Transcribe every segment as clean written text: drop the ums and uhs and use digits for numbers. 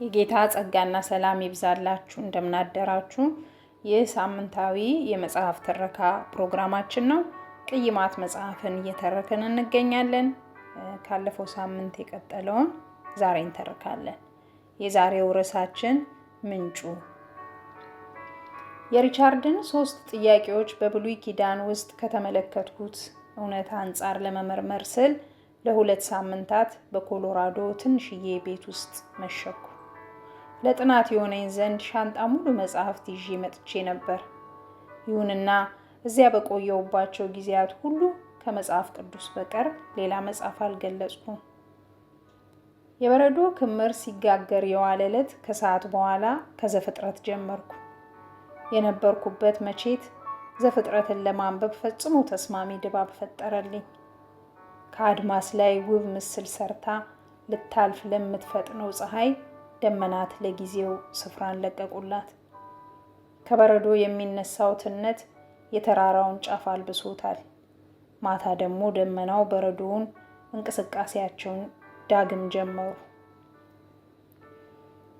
የጌታ ጸጋና ሰላም ይብዛላችሁ። እንደምናደራችሁ። ይህ ሳምንታዊ የመጽሐፍ ትረካ ፕሮግራማችን ነው። ቅይማት መጽሐፍን እየተረከን እንገኛለን። ካለፈው ሳምንት የቀጠለውን ዛሬ እንተርካለን። የዛሬው ርዕሳችን ምንጩ። የሪቻርድን 3 ጥያቄዎች በብሉይ ኪዳን ውስጥ ከተመለከትኩት እውነት አንጻር ለመመርመር ስል ለ2 ሳምንታት በኮሎራዶ ትንሽዬ ቤት ውስጥ መሸኩ። ለጥናት የሆነኝ ዘንድ ሻንጣ ሙሉ መጽሐፍት ይዤ መጥቼ ነበር። ይሁንና እዚያ በቆየውባቸው ጊዜያት ሁሉ ከመጽሐፍ ቅዱስ በቀር ሌላ መጽሐፍ አልገለጽኩም። የበረዶ ክምር ሲጋገር የዋለ ዕለት ከሰዓት በኋላ ከዘፍጥረት ጀመርኩ። የነበርኩበት መቼት ዘፍጥረትን ለማንበብ ፈጽሞ ተስማሚ ድባብ ፈጠረልኝ። ከአድማስ ላይ ውብ ምስል ሰርታ ልታልፍ ለምትፈጥነው ፀሐይ ደመናት ለጊዜው ስፍራን ለቀቁላት። ከበረዶ የሚነሳው ትነት የተራራውን ጫፍ አልብሶታል። ማታ ደግሞ ደመናው በረዶውን እንቅስቃሴያቸውን ዳግም ጀመሩ።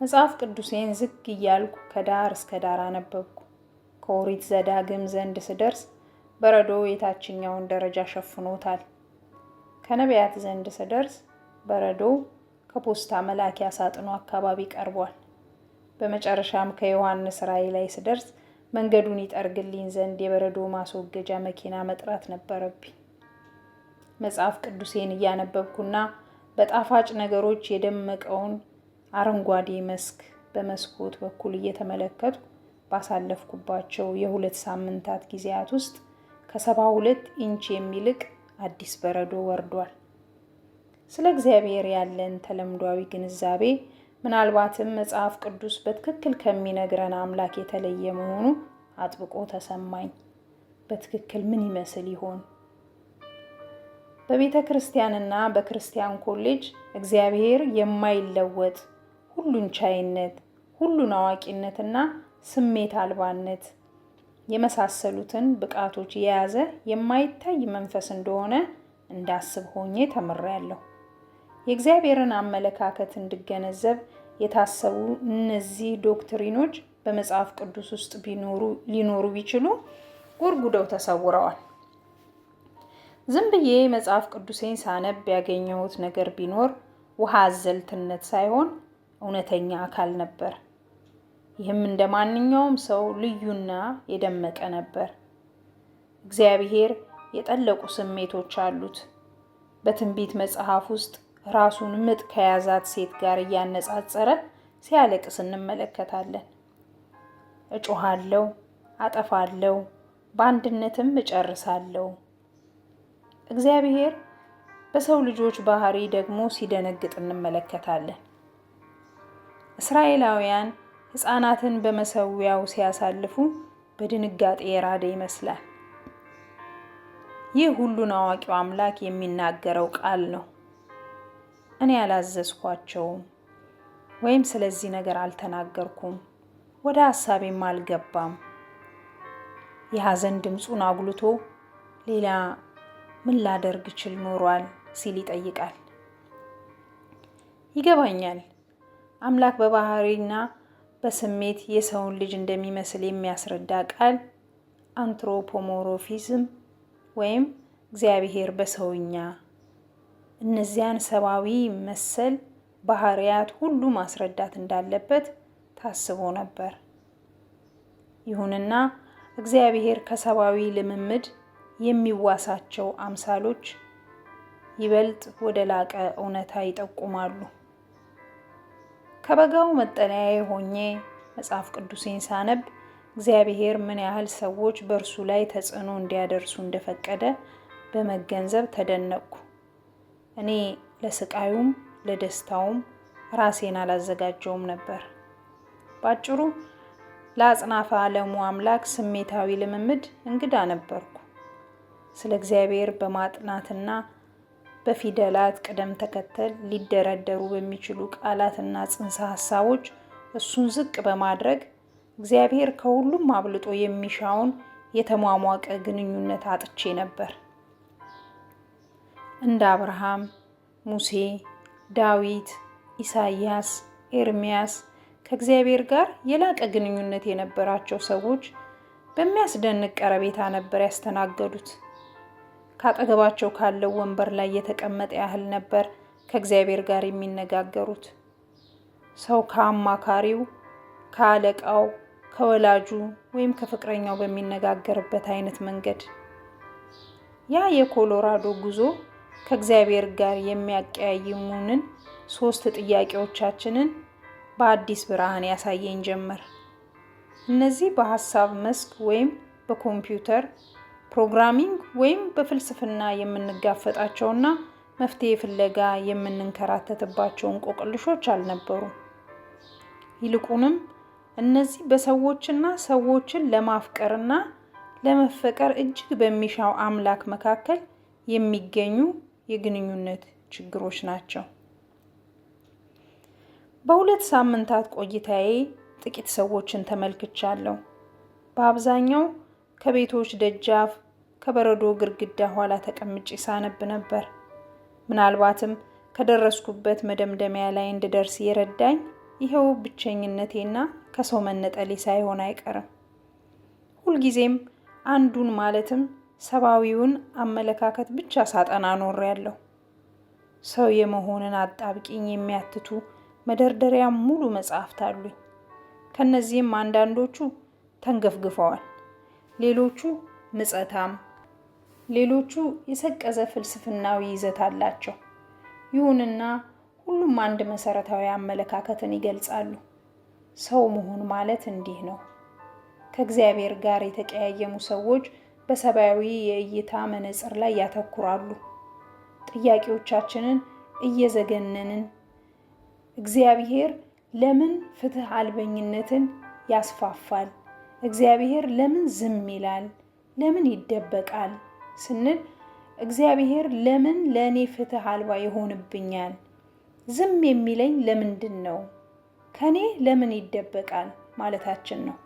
መጽሐፍ ቅዱሴን ዝግ እያልኩ ከዳር እስከ ዳር አነበብኩ። ከኦሪት ዘዳግም ዘንድ ስደርስ በረዶ የታችኛውን ደረጃ ሸፍኖታል። ከነቢያት ዘንድ ስደርስ በረዶ ከፖስታ መላኪያ ሳጥኑ አካባቢ ቀርቧል። በመጨረሻም ከዮሐንስ ራእይ ላይ ስደርስ መንገዱን ይጠርግልኝ ዘንድ የበረዶ ማስወገጃ መኪና መጥራት ነበረብኝ። መጽሐፍ ቅዱሴን እያነበብኩና በጣፋጭ ነገሮች የደመቀውን አረንጓዴ መስክ በመስኮት በኩል እየተመለከትኩ ባሳለፍኩባቸው የ2 ሳምንታት ጊዜያት ውስጥ ከ72 ኢንች የሚልቅ አዲስ በረዶ ወርዷል። ስለ እግዚአብሔር ያለን ተለምዷዊ ግንዛቤ ምናልባትም መጽሐፍ ቅዱስ በትክክል ከሚነግረን አምላክ የተለየ መሆኑ አጥብቆ ተሰማኝ። በትክክል ምን ይመስል ይሆን? በቤተ ክርስቲያንና በክርስቲያን ኮሌጅ እግዚአብሔር የማይለወጥ ሁሉን ቻይነት፣ ሁሉን አዋቂነትና ስሜት አልባነት የመሳሰሉትን ብቃቶች የያዘ የማይታይ መንፈስ እንደሆነ እንዳስብ ሆኜ ተምሬያለሁ። የእግዚአብሔርን አመለካከት እንድገነዘብ የታሰቡ እነዚህ ዶክትሪኖች በመጽሐፍ ቅዱስ ውስጥ ሊኖሩ ቢችሉ ጎርጉደው ተሰውረዋል። ዝም ብዬ መጽሐፍ ቅዱሴን ሳነብ ያገኘሁት ነገር ቢኖር ውሃ አዘልትነት ሳይሆን እውነተኛ አካል ነበር። ይህም እንደ ማንኛውም ሰው ልዩና የደመቀ ነበር። እግዚአብሔር የጠለቁ ስሜቶች አሉት። በትንቢት መጽሐፍ ውስጥ ራሱን ምጥ ከያዛት ሴት ጋር እያነጻጸረ ሲያለቅስ እንመለከታለን። እጮሃለሁ፣ አጠፋለሁ፣ በአንድነትም እጨርሳለሁ። እግዚአብሔር በሰው ልጆች ባህሪ ደግሞ ሲደነግጥ እንመለከታለን። እስራኤላውያን ሕፃናትን በመሰዊያው ሲያሳልፉ በድንጋጤ የራደ ይመስላል። ይህ ሁሉን አዋቂው አምላክ የሚናገረው ቃል ነው። እኔ አላዘዝኳቸውም ወይም ስለዚህ ነገር አልተናገርኩም፣ ወደ ሐሳቤም አልገባም። የሐዘን ድምፁን አጉልቶ ሌላ ምን ላደርግ እችል ኖሯል ሲል ይጠይቃል። ይገባኛል። አምላክ በባህሪና በስሜት የሰውን ልጅ እንደሚመስል የሚያስረዳ ቃል አንትሮፖሞርፊዝም ወይም እግዚአብሔር በሰውኛ እነዚያን ሰብአዊ መሰል ባህሪያት ሁሉ ማስረዳት እንዳለበት ታስቦ ነበር። ይሁንና እግዚአብሔር ከሰብአዊ ልምምድ የሚዋሳቸው አምሳሎች ይበልጥ ወደ ላቀ እውነታ ይጠቁማሉ። ከበጋው መጠለያዬ ሆኜ መጽሐፍ ቅዱሴን ሳነብ እግዚአብሔር ምን ያህል ሰዎች በእርሱ ላይ ተጽዕኖ እንዲያደርሱ እንደፈቀደ በመገንዘብ ተደነቅኩ። እኔ ለስቃዩም ለደስታውም ራሴን አላዘጋጀውም ነበር። ባጭሩ ለአጽናፈ ዓለሙ አምላክ ስሜታዊ ልምምድ እንግዳ ነበርኩ። ስለ እግዚአብሔር በማጥናትና በፊደላት ቅደም ተከተል ሊደረደሩ በሚችሉ ቃላትና ጽንሰ ሐሳቦች እሱን ዝቅ በማድረግ እግዚአብሔር ከሁሉም አብልጦ የሚሻውን የተሟሟቀ ግንኙነት አጥቼ ነበር። እንደ አብርሃም፣ ሙሴ፣ ዳዊት፣ ኢሳይያስ፣ ኤርምያስ ከእግዚአብሔር ጋር የላቀ ግንኙነት የነበራቸው ሰዎች በሚያስደንቅ ቀረቤታ ነበር ያስተናገዱት። ካጠገባቸው ካለው ወንበር ላይ የተቀመጠ ያህል ነበር ከእግዚአብሔር ጋር የሚነጋገሩት። ሰው ከአማካሪው፣ ከአለቃው፣ ከወላጁ ወይም ከፍቅረኛው በሚነጋገርበት አይነት መንገድ። ያ የኮሎራዶ ጉዞ ከእግዚአብሔር ጋር የሚያቀያይሙንን 3 ጥያቄዎቻችንን በአዲስ ብርሃን ያሳየኝ ጀመር። እነዚህ በሐሳብ መስክ ወይም በኮምፒውተር ፕሮግራሚንግ ወይም በፍልስፍና የምንጋፈጣቸውና መፍትሄ ፍለጋ የምንንከራተትባቸው እንቆቅልሾች አልነበሩም። ይልቁንም እነዚህ በሰዎችና ሰዎችን ለማፍቀርና ለመፈቀር እጅግ በሚሻው አምላክ መካከል የሚገኙ የግንኙነት ችግሮች ናቸው። በ2 ሳምንታት ቆይታዬ ጥቂት ሰዎችን ተመልክቻለሁ። በአብዛኛው ከቤቶች ደጃፍ ከበረዶ ግድግዳ ኋላ ተቀምጬ ሳነብ ነበር። ምናልባትም ከደረስኩበት መደምደሚያ ላይ እንድደርስ የረዳኝ ይኸው ብቸኝነቴና ከሰው መነጠሌ ሳይሆን አይቀርም። ሁልጊዜም አንዱን ማለትም ሰብአዊውን አመለካከት ብቻ ሳጠና ኖሬያለሁ። ሰው የመሆንን አጣብቂኝ የሚያትቱ መደርደሪያ ሙሉ መጽሐፍት አሉኝ። ከነዚህም አንዳንዶቹ ተንገፍግፈዋል፣ ሌሎቹ ምጸታም፣ ሌሎቹ የሰቀዘ ፍልስፍናዊ ይዘት አላቸው። ይሁንና ሁሉም አንድ መሰረታዊ አመለካከትን ይገልጻሉ። ሰው መሆን ማለት እንዲህ ነው። ከእግዚአብሔር ጋር የተቀያየሙ ሰዎች በሰብአዊ የእይታ መነጽር ላይ ያተኩራሉ። ጥያቄዎቻችንን እየዘገነንን እግዚአብሔር ለምን ፍትህ አልበኝነትን ያስፋፋል? እግዚአብሔር ለምን ዝም ይላል? ለምን ይደበቃል? ስንል እግዚአብሔር ለምን ለእኔ ፍትህ አልባ ይሆንብኛል? ዝም የሚለኝ ለምንድን ነው? ከኔ ለምን ይደበቃል ማለታችን ነው።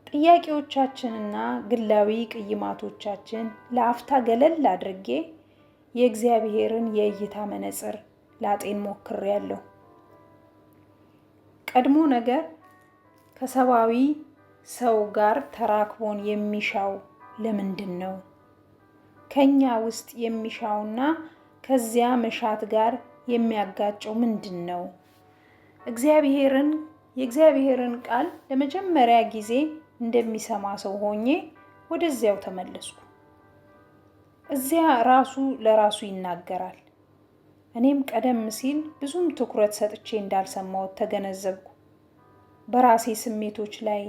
ጥያቄዎቻችንና ግላዊ ቅይማቶቻችን ለአፍታ ገለል አድርጌ የእግዚአብሔርን የእይታ መነጽር ላጤን ሞክሬያለሁ። ቀድሞ ነገር ከሰብአዊ ሰው ጋር ተራክቦን የሚሻው ለምንድን ነው? ከኛ ውስጥ የሚሻውና ከዚያ መሻት ጋር የሚያጋጨው ምንድን ነው? የእግዚአብሔርን ቃል ለመጀመሪያ ጊዜ እንደሚሰማ ሰው ሆኜ ወደዚያው ተመለስኩ። እዚያ ራሱ ለራሱ ይናገራል። እኔም ቀደም ሲል ብዙም ትኩረት ሰጥቼ እንዳልሰማሁት ተገነዘብኩ። በራሴ ስሜቶች ላይ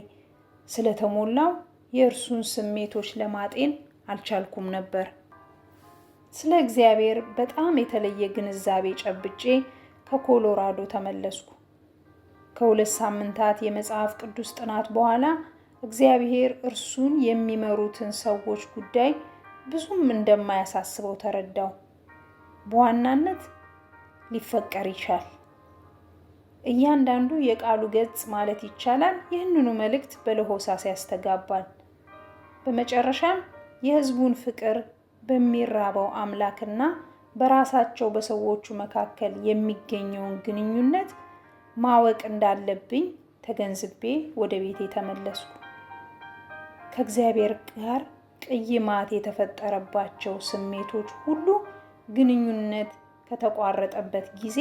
ስለተሞላው የእርሱን ስሜቶች ለማጤን አልቻልኩም ነበር። ስለ እግዚአብሔር በጣም የተለየ ግንዛቤ ጨብጬ ከኮሎራዶ ተመለስኩ። ከ2 ሳምንታት የመጽሐፍ ቅዱስ ጥናት በኋላ እግዚአብሔር እርሱን የሚመሩትን ሰዎች ጉዳይ ብዙም እንደማያሳስበው ተረዳው። በዋናነት ሊፈቀር ይሻል። እያንዳንዱ የቃሉ ገጽ ማለት ይቻላል ይህንኑ መልእክት በለሆሳስ ያስተጋባል። በመጨረሻም የሕዝቡን ፍቅር በሚራበው አምላክና በራሳቸው በሰዎቹ መካከል የሚገኘውን ግንኙነት ማወቅ እንዳለብኝ ተገንዝቤ ወደ ቤቴ ተመለስኩ። ከእግዚአብሔር ጋር ቅይማት የተፈጠረባቸው ስሜቶች ሁሉ ግንኙነት ከተቋረጠበት ጊዜ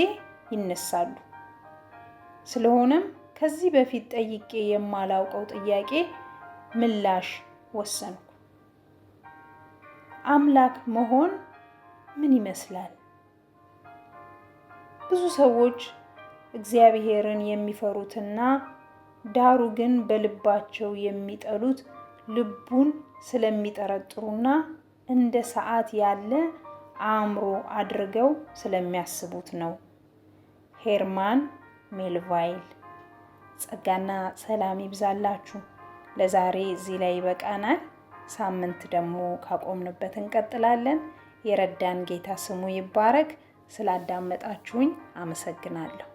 ይነሳሉ። ስለሆነም ከዚህ በፊት ጠይቄ የማላውቀው ጥያቄ ምላሽ ወሰንኩ። አምላክ መሆን ምን ይመስላል? ብዙ ሰዎች እግዚአብሔርን የሚፈሩትና ዳሩ ግን በልባቸው የሚጠሉት ልቡን ስለሚጠረጥሩና እንደ ሰዓት ያለ አእምሮ አድርገው ስለሚያስቡት ነው። ሄርማን ሜልቫይል። ጸጋና ሰላም ይብዛላችሁ። ለዛሬ እዚህ ላይ ይበቃናል። ሳምንት ደግሞ ካቆምንበት እንቀጥላለን። የረዳን ጌታ ስሙ ይባረክ። ስላዳመጣችሁኝ አመሰግናለሁ።